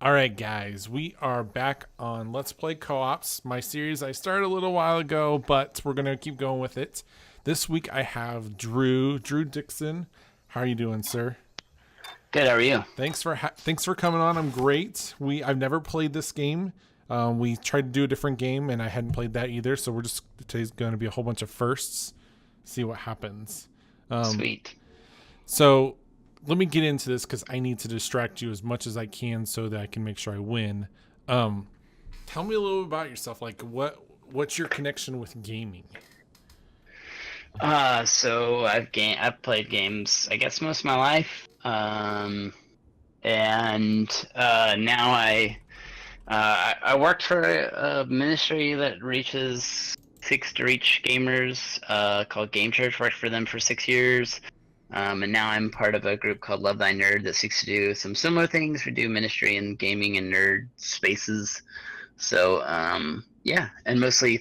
All right, guys, we are back on Let's Play Co-ops, my series I started a little while ago, but we're going to keep going with it. This week I have Drew Dixon. How are you doing, sir? Good, how are you? Thanks for coming on. I'm great. I've never played this game. We tried to do a different game, and I hadn't played that either. So today's going to be a whole bunch of firsts. See what happens. Sweet. So let me get into this because I need to distract you as much as I can so that I can make sure I win. Tell me a little about yourself. Like, what's your connection with gaming? So I've played games, I guess, most of my life. And now I worked for a ministry that seeks to reach gamers, called Game Church. Worked for them for 6 years. And now I'm part of a group called Love Thy Nerd that seeks to do some similar things. We do ministry in gaming and nerd spaces. So, yeah, and mostly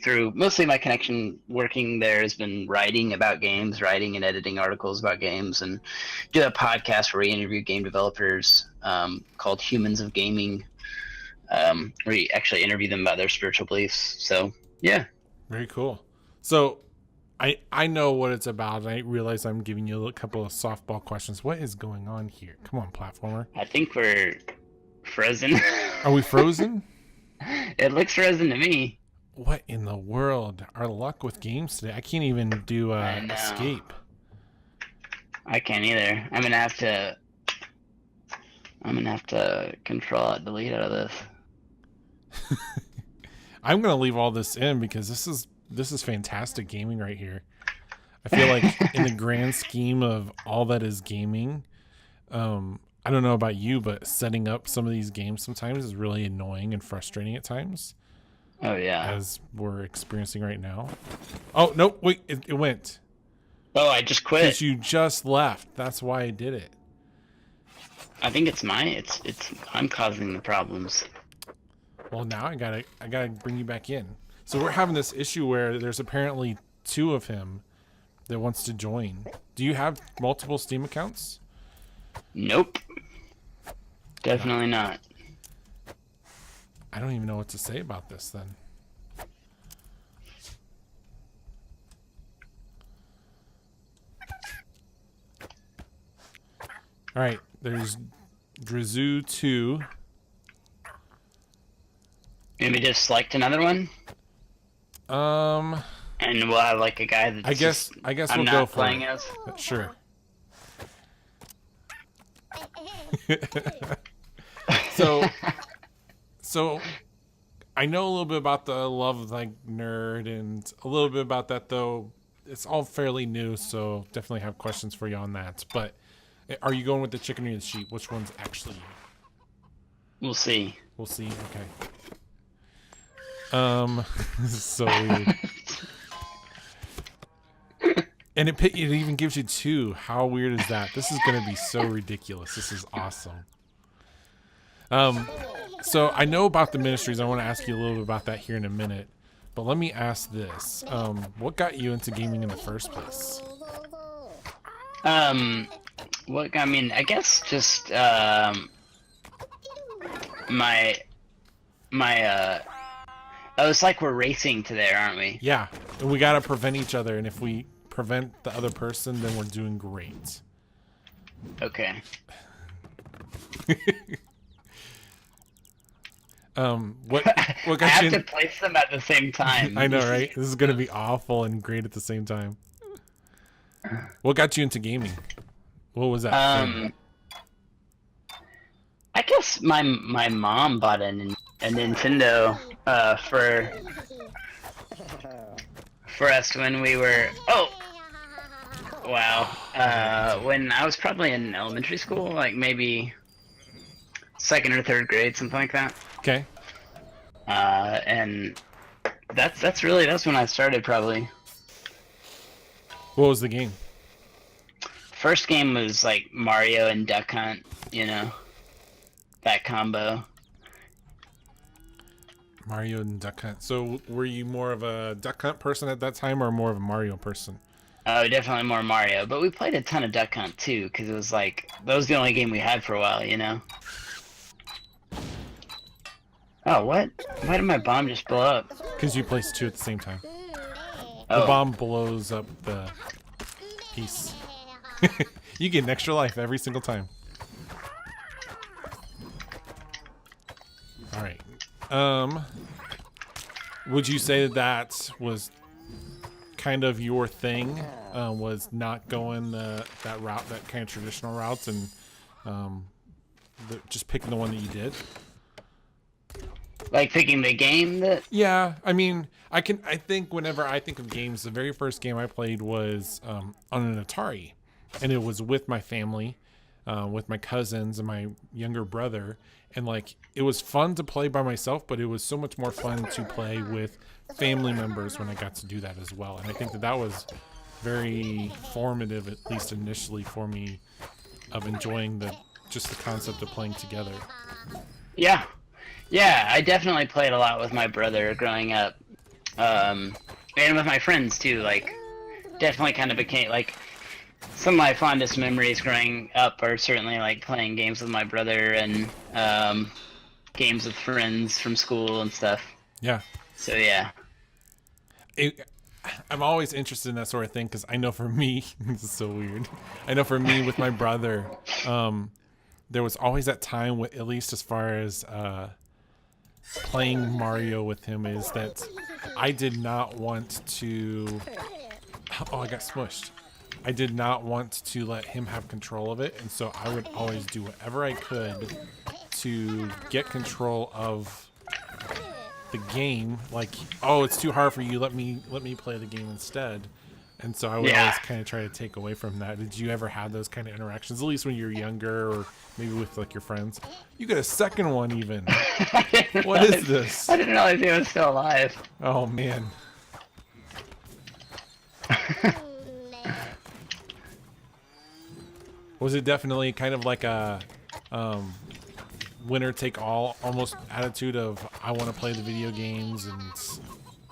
my connection working there has been writing about games, writing and editing articles about games, and do a podcast where we interview game developers called Humans of Gaming, where we actually interview them about their spiritual beliefs. So, yeah. Very cool. So I know what it's about. I realize I'm giving you a couple of softball questions. What is going on here? Come on, platformer. I think we're frozen. Are we frozen? It looks frozen to me. What in the world? Our luck with games today. I can't even do escape. I can't either. I'm gonna have to control alt delete out of this. I'm gonna leave all this in because this is fantastic gaming right here. I feel like in the grand scheme of all that is gaming, I don't know about you, but setting up some of these games sometimes is really annoying and frustrating at times. Oh yeah. As we're experiencing right now. Oh no! Wait, it went. Oh, I just quit. Because you just left. That's why I did it. I think it's I'm causing the problems. Well, now I gotta bring you back in. So we're having this issue where there's apparently two of him that wants to join. Do you have multiple Steam accounts? Nope. Definitely not. I don't even know what to say about this then. All right, there's Drizu 2. Maybe just select another one? And we'll have like a guy that's I guess I'm we'll not go for playing it. as. Sure. So I know a little bit about the Love Like Nerd and a little bit about that, though it's all fairly new, so definitely have questions for you on that. But are you going with the chicken or the sheep? Which one's actually you? We'll see. We'll see. Okay. This is so weird. And it even gives you two. How weird is that? This is going to be so ridiculous. This is awesome. So I know about the ministries. I want to ask you a little bit about that here in a minute. But let me ask this. What got you into gaming in the first place? I guess just oh, it's like we're racing to there, aren't we? Yeah. And we got to prevent each other. And if we prevent the other person, then we're doing great. Okay. What got I have you to place them at the same time. I know, right? This is going to be awful and great at the same time. What got you into gaming? What was that? I guess my mom bought a Nintendo for us when we were when I was probably in elementary school, like maybe second or third grade, something like that. Okay. And that's when I started probably. What was the game? First game was like Mario and Duck Hunt, that combo. Mario and Duck Hunt. So were you more of a Duck Hunt person at that time or more of a Mario person? Oh, definitely more Mario, but we played a ton of Duck Hunt too, because it was like, that was the only game we had for a while, Oh, what? Why did my bomb just blow up? Because you placed 2 at the same time. Oh. The bomb blows up the piece. You get an extra life every single time. All right. Would you say that was kind of your thing? Was not going that route, that kind of traditional routes, and just picking the one that you did? Like picking the game that... Yeah, I mean, I think whenever I think of games, the very first game I played was on an Atari, and it was with my family, with my cousins and my younger brother, and like it was fun to play by myself, but it was so much more fun to play with family members when I got to do that as well. And I think that was very formative, at least initially for me, of enjoying just the concept of playing together. Yeah. Yeah, I definitely played a lot with my brother growing up. And with my friends too, like, definitely kind of became, like, some of my fondest memories growing up are certainly, like, playing games with my brother and games with friends from school and stuff. Yeah. So, yeah. I'm always interested in that sort of thing because I know for me, this is so weird. I know for me with my brother, there was always that time, at least as far as playing Mario with him, is that I did not want to... Oh, I got smushed. I did not want to let him have control of it, and so I would always do whatever I could to get control of the game. Like, oh, it's too hard for you, let me play the game instead. And so I would always kind of try to take away from that. Did you ever have those kind of interactions, at least when you were younger, or maybe with like your friends? You get a second one even. What is this? I didn't realize he was still alive. Oh man. Was it definitely kind of like a winner take all almost attitude of I want to play the video games and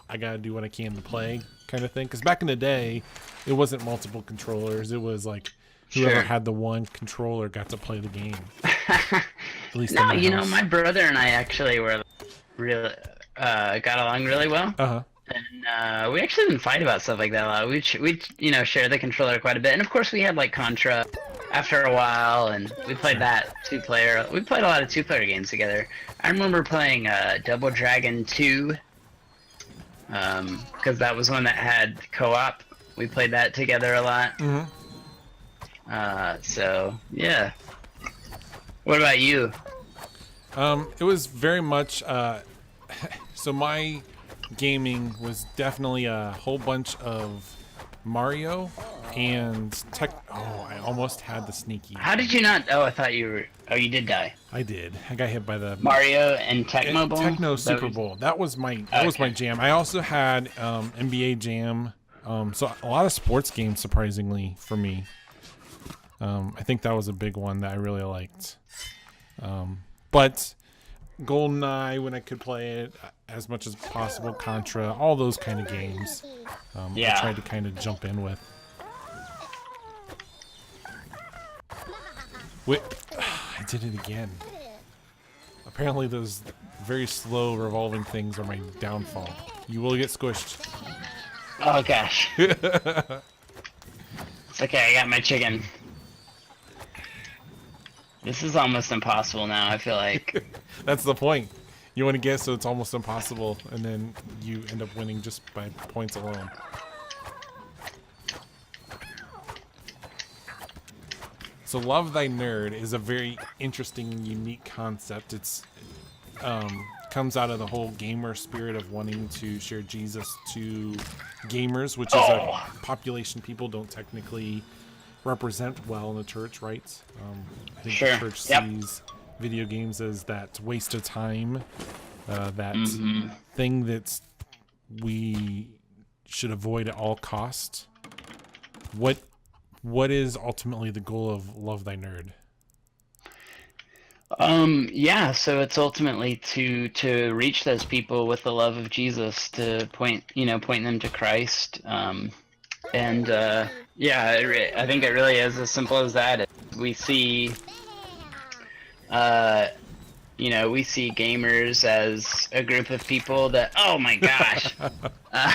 I gotta do what I can to play kind of thing? Because back in the day, it wasn't multiple controllers. It was like whoever had the one controller got to play the game. At least no, you know, my brother and I actually were really got along really well. And we actually didn't fight about stuff like that a lot. We you know, share the controller quite a bit, and of course we had like Contra after a while, and we played that 2-player. We played a lot of 2-player games together. I remember playing Double Dragon 2, because that was one that had co-op. We played that together a lot. So yeah. What about you? It was very much so my gaming was definitely a whole bunch of Mario and I almost had the sneaky. How did you not? Oh, I thought you were. Oh, you did die. I did. I got hit by the Mario and Tecmo Bowl. Tecmo Super Bowl. That was my jam. I also had NBA Jam. So a lot of sports games, surprisingly for me. I think that was a big one that I really liked. But GoldenEye, when I could play it as much as possible, Contra, all those kind of games. I tried to kind of jump in with. Wait, I did it again. Apparently those very slow revolving things are my downfall. You will get squished. Oh gosh. It's okay, I got my chicken. This is almost impossible now, I feel like. That's the point. You want to guess, so it's almost impossible, and then you end up winning just by points alone. So Love Thy Nerd is a very interesting and unique concept. It's comes out of the whole gamer spirit of wanting to share Jesus to gamers, which is a population people don't technically represent well in the church, right? I think the church sees video games as that waste of time, that thing that we should avoid at all costs. What is ultimately the goal of Love Thy Nerd? So it's ultimately to reach those people with the love of Jesus, to point them to Christ. I think it really is as simple as that. We see we see gamers as a group of people that, oh my gosh, uh,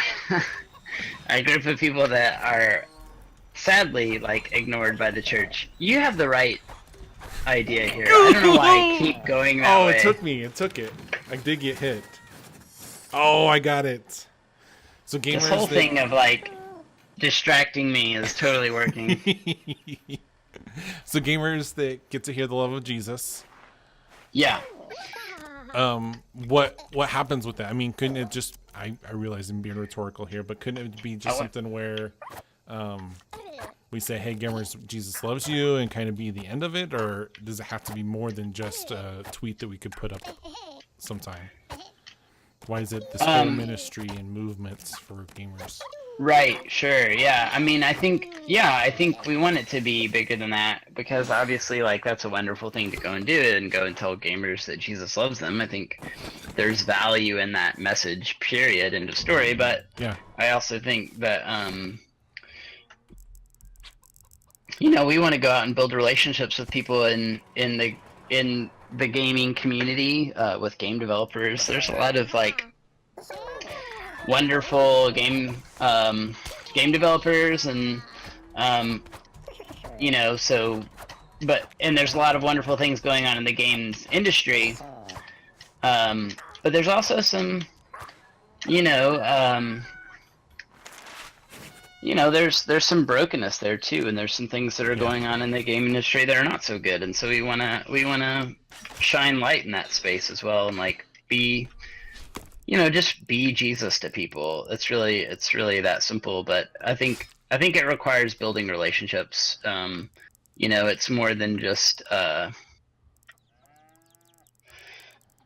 a group of people that are sadly like ignored by the church. You have the right idea here. I don't know why I keep going that way. Oh, it took me. It took it. I did get hit. Oh, I got it. So gamers. This whole thing of like distracting me is totally working. So gamers that get to hear the love of Jesus. Yeah. What happens with that? I mean, couldn't it just? I realize I'm being rhetorical here, but couldn't it be just something where, we say, "Hey, gamers, Jesus loves you," and kind of be the end of it, or does it have to be more than just a tweet that we could put up sometime? Why is it this whole ministry and movements for gamers? Right, sure, yeah. I mean, I think we want it to be bigger than that, because obviously, like, that's a wonderful thing to go and do and go and tell gamers that Jesus loves them. I think there's value in that message, period, end of story. But yeah, I also think that, we want to go out and build relationships with people in the gaming community, with game developers. There's a lot of, like, wonderful game developers, and and there's a lot of wonderful things going on in the games industry, but there's also some there's some brokenness there too, and there's some things that are going on in the game industry that are not so good, and so we wanna shine light in that space as well, and like be just be Jesus to people. It's really that simple. But I think it requires building relationships. It's more than just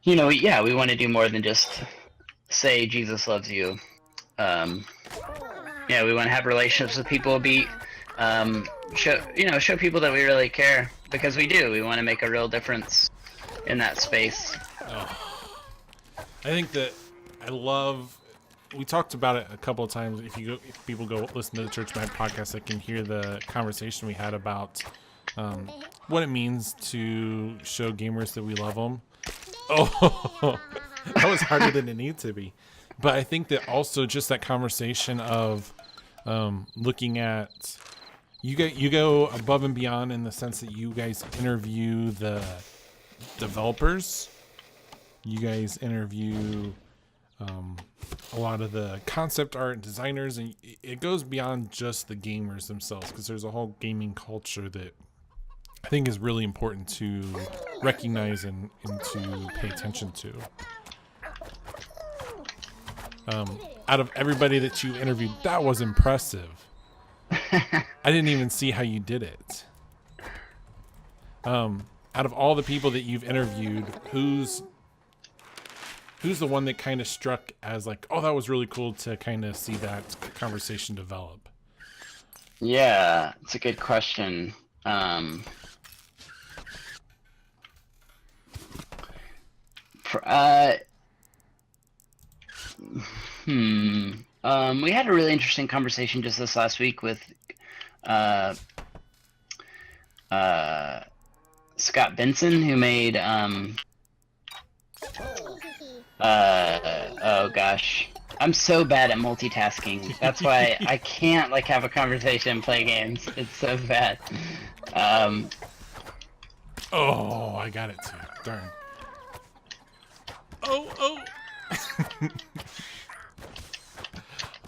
we want to do more than just say Jesus loves you. We want to have relationships with people, show people that we really care, because we do. We want to make a real difference in that space. I think that we talked about it a couple of times. If people go listen to the Church Mag podcast, they can hear the conversation we had about what it means to show gamers that we love them. Oh, that was harder than it needed to be. But I think that also just that conversation of looking at you go above and beyond in the sense that you guys interview the developers. You guys interview a lot of the concept art designers, and it goes beyond just the gamers themselves, because there's a whole gaming culture that I think is really important to recognize and to pay attention to. Out of everybody that you interviewed, that was impressive. I didn't even see how you did it. Out of all the people that you've interviewed, who's the one that kind of struck as like, oh, that was really cool to kind of see that conversation develop? Yeah, it's a good question. We had a really interesting conversation just this last week with Scott Benson, who made oh gosh, I'm so bad at multitasking. That's why I can't like have a conversation and play games. It's so bad. Oh, I got it too. Darn. Oh.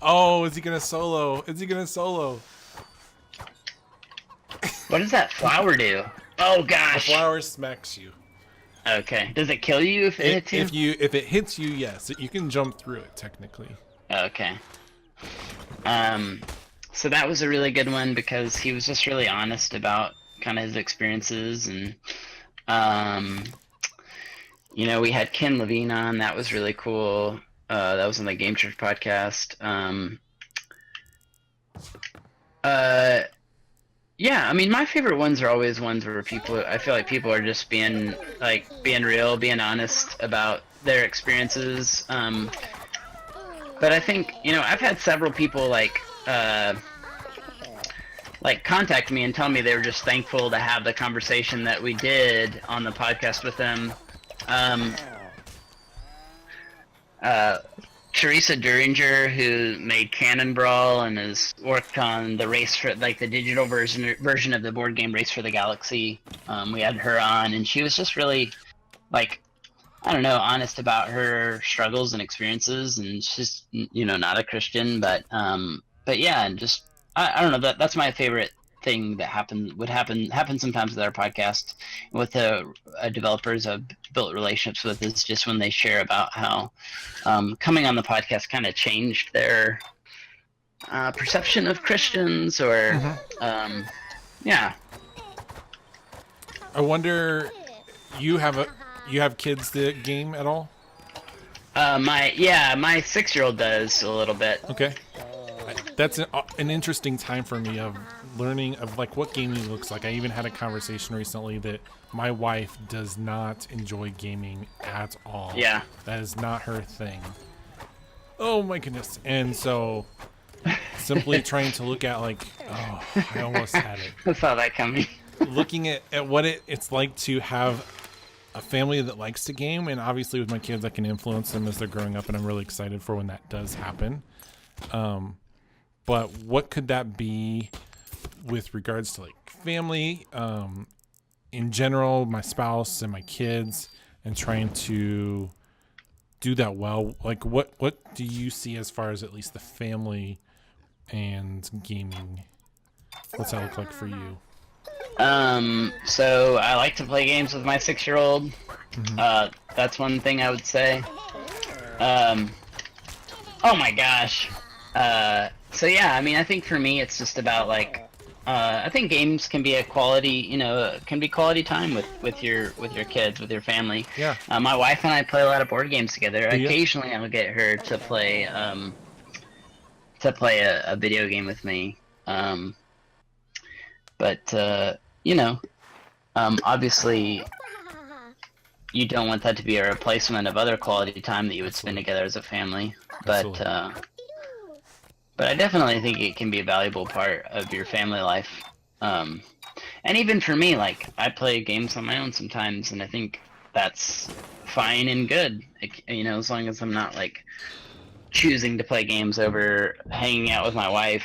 Oh, is he gonna solo? What does that flower do? Oh gosh. The flower smacks you. Okay. Does it kill you if it hits you? If it hits you, yes. You can jump through it technically. Okay. So that was a really good one, because he was just really honest about kind of his experiences, and we had Ken Levine on. That was really cool. That was on the Game Church podcast. Yeah, I mean, my favorite ones are always ones where I feel like people are just being real, being honest about their experiences. But I think, I've had several people contact me and tell me they were just thankful to have the conversation that we did on the podcast with them. Um, Teresa Duringer, who made Cannon Brawl and has worked on the race for like the digital version of the board game Race for the Galaxy. We had her on, and she was just really like, I don't know, honest about her struggles and experiences, and she's not a Christian, but yeah, and just I don't know, that's my favorite thing that happen sometimes with our podcast with the developers I've built relationships with, is just when they share about how coming on the podcast kind of changed their perception of Christians, or yeah. I wonder, you have kids that game at all? My 6-year-old does a little bit. Okay. That's an interesting time for me of learning of like what gaming looks like. I even had a conversation recently that my wife does not enjoy gaming at all. Yeah. That is not her thing. Oh my goodness. And so simply trying to look at like, oh, I almost had it. I saw that coming. Looking at what it's like to have a family that likes to game, and obviously with my kids I can influence them as they're growing up, and I'm really excited for when that does happen. But what could that be with regards to like family in general, my spouse and my kids, and trying to do that well? Like what do you see as far as at least the family and gaming? What's that look like for you? So I like to play games with my 6-year-old. That's one thing I would say. Oh my gosh. So yeah, I mean, I think for me it's just about like, I think games can be a quality, can be quality time with your kids, with your family. Yeah. My wife and I play a lot of board games together. Do you? Occasionally I'll get her to play a video game with me. But obviously you don't want that to be a replacement of other quality time that you would spend together as a family. But I definitely think it can be a valuable part of your family life. And even for me, like, I play games on my own sometimes, and I think that's fine and good. As long as I'm not, like, choosing to play games over hanging out with my wife.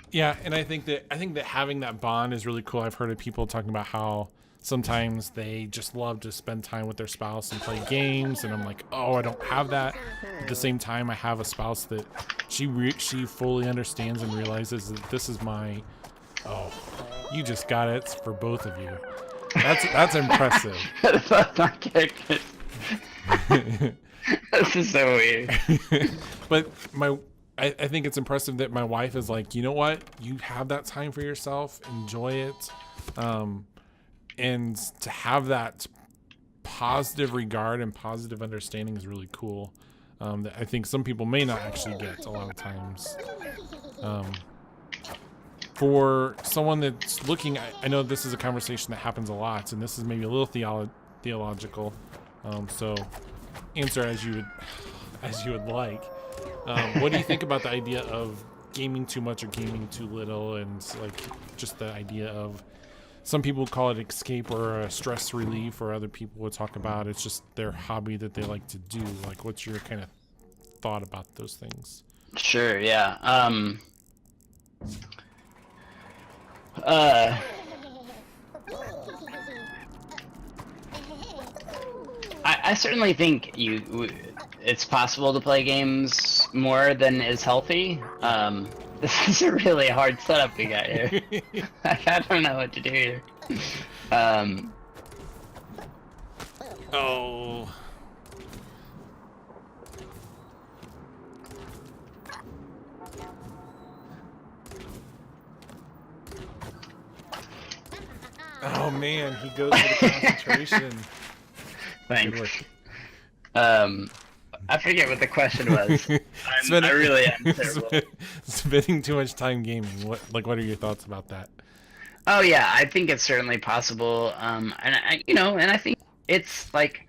Yeah, and I think that having that bond is really cool. I've heard of people talking about how sometimes they just love to spend time with their spouse and play games, and I'm like, oh, I don't have that. At the same time, I have a spouse that she fully understands and realizes that this is my, oh, you just got it, it's for both of you. That's impressive. That's my character. This is so weird. But I think it's impressive that my wife is like, you know what? You have that time for yourself. Enjoy it. And to have that positive regard and positive understanding is really cool. That I think some people may not actually get a lot of times. For someone that's looking, I know this is a conversation that happens a lot, and this is maybe a little theological. So answer as you would like. What do you think about the idea of gaming too much or gaming too little, and like just the idea of, some people call it escape or a stress relief, or other people would talk about it's just their hobby that they like to do. Like, what's your kind of thought about those things? Sure, yeah. I certainly think it's possible to play games more than is healthy. This is a really hard setup we got here. I don't know what to do here. Oh. Oh man, he goes for the concentration. Thanks. I forget what the question was. I really am terrible. Spending too much time gaming. What are your thoughts about that? Oh yeah, I think it's certainly possible. And I think it's like,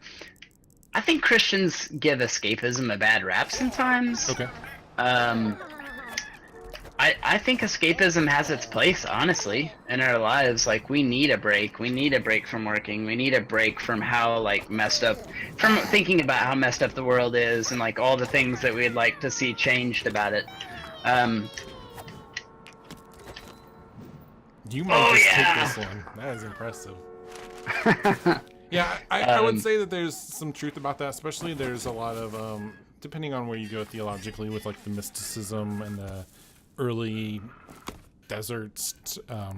I think Christians give escapism a bad rap sometimes. Okay. I think escapism has its place, honestly, in our lives. Like, we need a break. We need a break from working. We need a break from how, like, messed up, from thinking about how messed up the world is and, like, all the things that we'd like to see changed about it. You might just take this one. That is impressive. Yeah, I would say that there's some truth about that, especially there's a lot of, depending on where you go theologically with, like, the mysticism and the early deserts,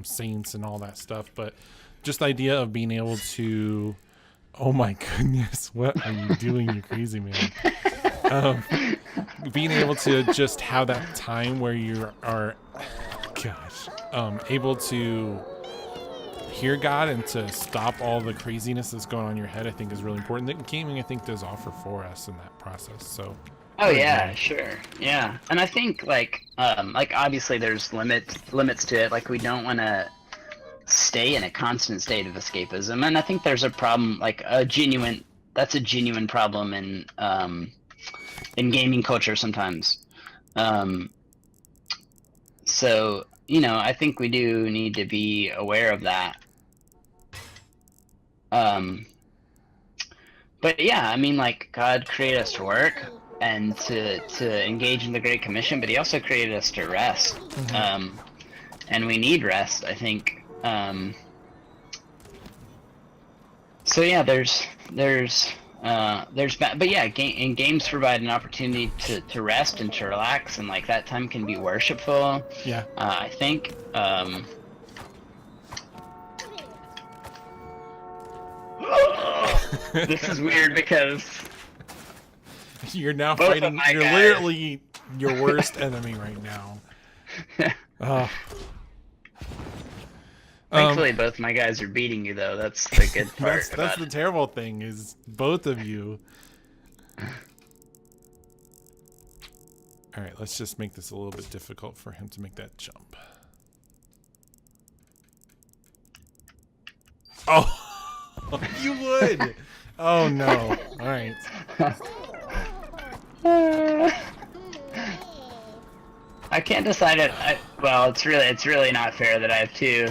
saints and all that stuff, but just the idea of being able to, oh my goodness, what are you doing, you crazy man? Being able to just have that time where you are, able to hear God and to stop all the craziness that's going on in your head, I think is really important. That gaming, I think, does offer for us in that process. So oh yeah, sure, yeah. And I think like obviously there's limits to it. Like, we don't want to stay in a constant state of escapism, and I think there's a problem, like a genuine problem in gaming culture sometimes. So, you know, I think we do need to be aware of that. But yeah, I mean, like, God created us to work and to engage in the Great Commission, but He also created us to rest. Mm-hmm. And we need rest, I think. So yeah, but yeah, and games provide an opportunity to rest and to relax, and like that time can be worshipful. Yeah. I think. This is weird because you're now fighting. You're literally your worst enemy right now. Thankfully, both my guys are beating you, though. That's the good part. That's the terrible thing, is both of you. All right, let's just make this a little bit difficult for him to make that jump. Oh, you would. Oh no. All right. I can't decide it. Well, it's really not fair that I have two.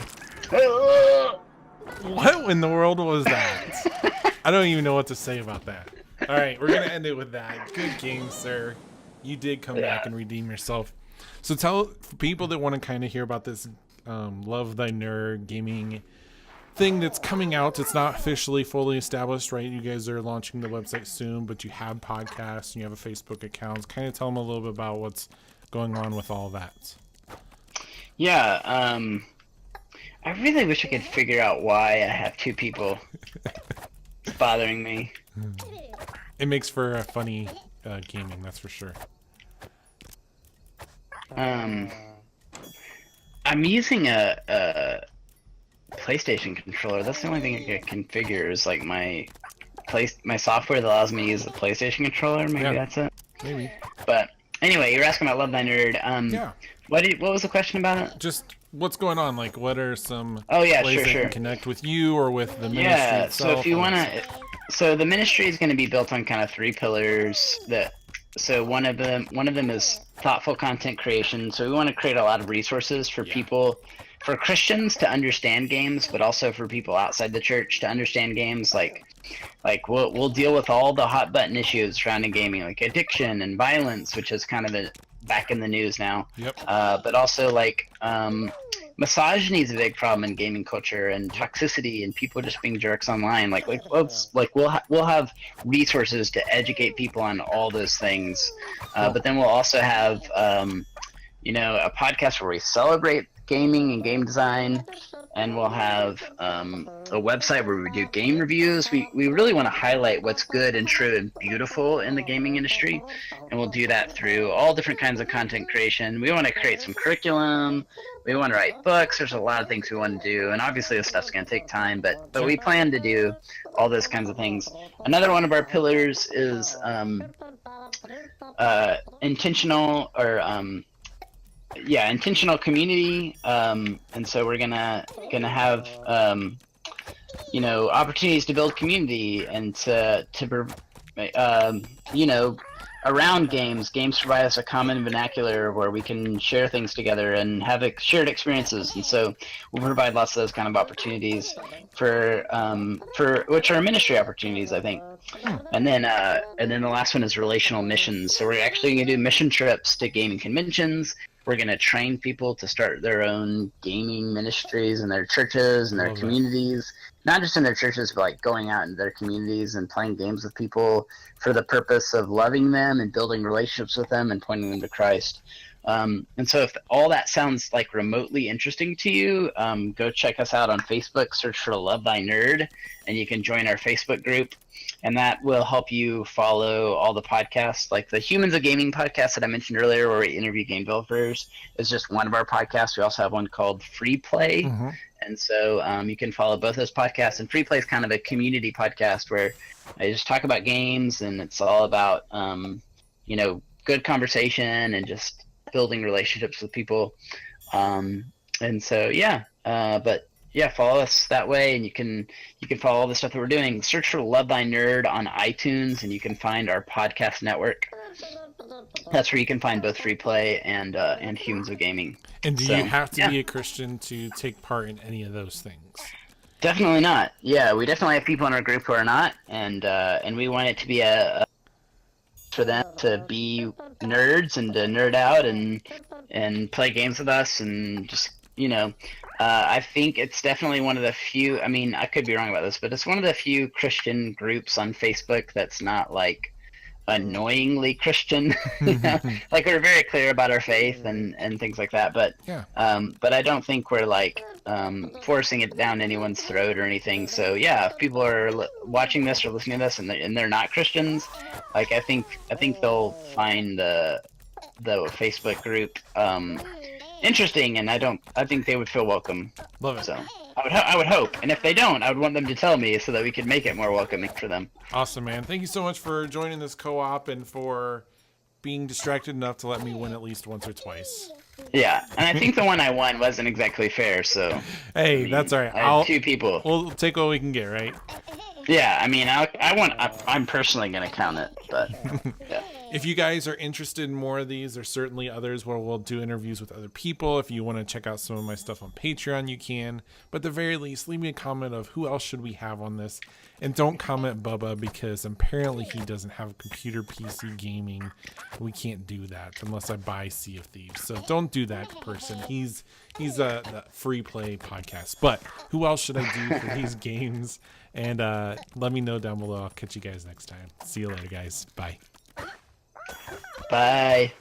What in the world was that? I don't even know what to say about that. All right, we're gonna end it with that. Good game, sir. You did come back and redeem yourself. So tell people that want to kind of hear about this Love Thy Nerd gaming thing that's coming out. It's not officially fully established, right? You guys are launching the website soon, but you have podcasts and you have a Facebook account. Kind of tell them a little bit about what's going on with all that. Yeah, I really wish I could figure out why I have two people bothering me. It makes for a funny gaming, that's for sure. I'm using a PlayStation controller. That's the only thing I can configure is like my software that allows me to use the PlayStation controller. Maybe that's it. Maybe. But anyway, you're asking about Love Thy Nerd. Yeah. What was the question about it? Just what's going on? Like, what are some ways that can connect with you or with the ministry itself? So if you want to, so the ministry is going to be built on kind of three pillars. So one of them is thoughtful content creation. So we want to create a lot of resources for people, for Christians to understand games, but also for people outside the church to understand games. Like we'll deal with all the hot button issues surrounding gaming, like addiction and violence, which is kind of back in the news now. Yep. But also like misogyny is a big problem in gaming culture, and toxicity and people just being jerks online. We'll have resources to educate people on all those things. But then we'll also have a podcast where we celebrate gaming and game design, and we'll have a website where we do game reviews. We really want to highlight what's good and true and beautiful in the gaming industry, and we'll do that through all different kinds of content creation. We want to create some curriculum. We want to write books. There's a lot of things we want to do, and obviously this stuff's going to take time, but we plan to do all those kinds of things. Another one of our pillars is intentional community, and so we're gonna have opportunities to build community and to around games. Games provide us a common vernacular where we can share things together and have shared experiences. And so we'll provide lots of those kind of opportunities for which are ministry opportunities, I think. And then the last one is relational missions. So we're actually going to do mission trips to gaming conventions. We're going to train people to start their own gaming ministries in their churches and their communities. Not just in their churches, but like going out in their communities and playing games with people for the purpose of loving them and building relationships with them and pointing them to Christ. And so if all that sounds like remotely interesting to you, go check us out on Facebook, search for Love Thy Nerd, and you can join our Facebook group. And that will help you follow all the podcasts, like the Humans of Gaming podcast that I mentioned earlier, where we interview game developers, is just one of our podcasts. We also have one called Free Play. Mm-hmm. And so you can follow both those podcasts. And Free Play is kind of a community podcast where I just talk about games, and it's all about, good conversation and just building relationships with people. Follow us that way, and you can follow all the stuff that we're doing. Search for Love Thy Nerd on iTunes, and you can find our podcast network. That's where you can find both Free Play and Humans of Gaming. And do you have to be a Christian to take part in any of those things? Definitely not. Yeah, we definitely have people in our group who are not, and we want it to be for them to be nerds and to nerd out and play games with us and just I think it's definitely one of the few. I mean, I could be wrong about this, but it's one of the few Christian groups on Facebook that's not like annoyingly Christian. Like we're very clear about our faith and things like that. But but I don't think we're like forcing it down anyone's throat or anything. So yeah, if people are watching this or listening to this and they're not Christians, like I think they'll find the Facebook group interesting, and I think they would feel welcome. Love it. So I would hope, and if they don't, I would want them to tell me so that we could make it more welcoming for them. Awesome, man. Thank you so much for joining this co-op and for being distracted enough to let me win at least once or twice. Yeah, and I think the one I won wasn't exactly fair, so hey, that's all right. I had two people. We'll take what we can get, right? Yeah, I mean, I'm personally gonna count it, but yeah. If you guys are interested in more of these, there's certainly others where we'll do interviews with other people. If you want to check out some of my stuff on Patreon, you can. But at the very least, leave me a comment of who else should we have on this. And don't comment Bubba, because apparently he doesn't have computer PC gaming. We can't do that unless I buy Sea of Thieves. So don't do that, person. He's a Free Play podcast. But who else should I do for these games? And let me know down below. I'll catch you guys next time. See you later, guys. Bye. Bye.